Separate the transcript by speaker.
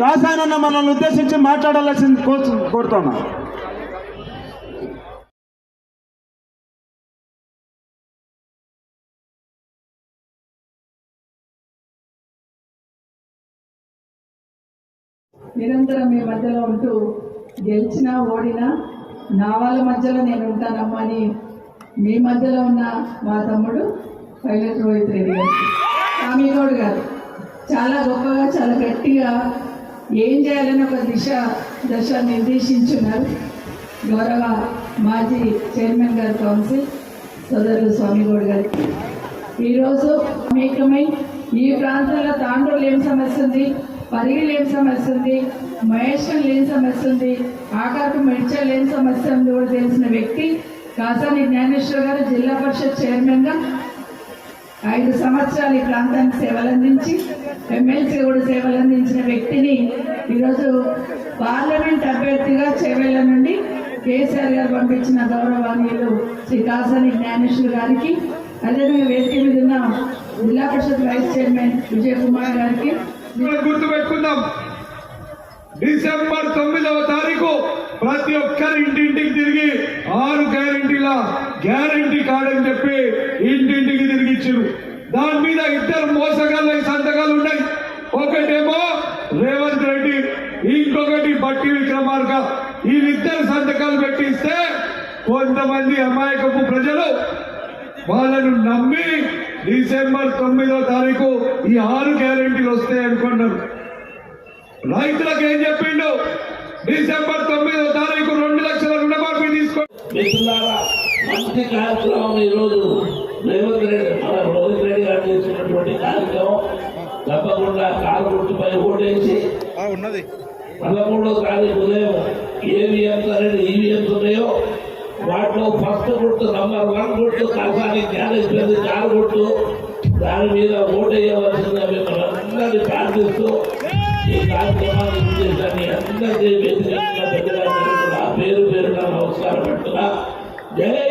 Speaker 1: కాసానన్న మనల్ని ఉద్దేశించి మాట్లాడాల్సింది కోరుతున్నా.
Speaker 2: నిరంతరం మీ మధ్యలో ఉంటూ గెలిచినా ఓడినా నా వాళ్ళ మధ్యలో నేను ఉంటానమ్మా అని మీ మధ్యలో ఉన్న మా తమ్ముడు పైలట్ రోహిత్ రెడ్డి గారు, స్వామిగౌడ్ గారు చాలా గొప్పగా చాలా గట్టిగా ఏం చేయాలని ఒక దశ నిర్దేశించున్నారు. గౌరవ మాజీ చైర్మన్ గారు కౌన్సిల్ సోదరులు స్వామిగౌడ్ గారికి ఈరోజు మేకమై ఈ ప్రాంతంలో తాండూరులో ఏం సమస్య ఉంది, పరిగిలు ఏం సమస్య ఉంది, మహేశ్వరం లేని సమస్య ఉంది, ఆకాకు మెడ్చల్ లేని సమస్య ఉంది కూడా తెలిసిన వ్యక్తి కాసాని జ్ఞానేశ్వర్ గారు జిల్లా పరిషత్ చైర్మన్గా 5 సంవత్సరాలు ఈ ప్రాంతానికి సేవలు అందించి ఎమ్మెల్సీ కూడా సేవలు అందించిన వ్యక్తిని ఈరోజు పార్లమెంట్ అభ్యర్థిగా చేవేళ్ల నుండి కేసీఆర్ గారు పంపించిన గౌరవనీయులు శ్రీ కాసాని జ్ఞానేశ్వర్ గారికి, అదేవిధంగా వేదిక మీద ఉన్న జిల్లా పరిషత్ వైస్ చైర్మన్ విజయ్ కుమార్ గారికి
Speaker 3: గుర్తుపెట్టుకుందాం. డిసెంబర్ 9వ తారీఖు ప్రతి ఒక్కరి ఇంటింటికి తిరిగి 6 గ్యారంటీ కార్డు అని చెప్పి ఇంటింటికి తిరిగిచ్చారు. దాని మీద 2 మోసగాళ్ళ సంతకాలు ఉన్నాయి. ఒకటేమో రేవంత్ రెడ్డి, ఇంకొకటి బట్టి విక్రమార్క. వీళ్ళిద్దరు సంతకాలు పెట్టిస్తే కొంతమంది అమాయకపు ప్రజలు వాళ్ళను నమ్మి డిసెంబర్ 9వ తారీఖు ఈ 6 గ్యారెంటీలు వస్తాయి అనుకున్నారు. రైతులకు ఏం చెప్పిండు? డిసెంబర్ 9వ తారీఖు 2 లక్షల రుణమాఫీ తీసుకోండి.
Speaker 4: మంచి కార్యక్రమం ఈరోజు రేవంత్ రెడ్డి గారు చేసినటువంటి కార్యక్రమం. తప్పకుండా కారు గుర్తుపై ఓటేసి 13వ తారీఖు ఉదయం ఏవి ఎంత ఈవీఎంస్ ఉన్నాయో వాటిలో ఫస్ట్ గుర్తు నంబర్ 1 గుర్తు కాసాని జ్ఞానేశ్వరి కారు గుర్తు, దాని మీద ఓటేయవలసిందిగా మిమ్మల్ని అందరినీ ప్రార్థిస్తూ ఈ కార్యక్రమాన్ని ఉద్దేశాన్ని అందరికీ వ్యతిరేకంగా పెట్టడానికి పేరు పేరున నమస్కారం పెడుతున్నా. జై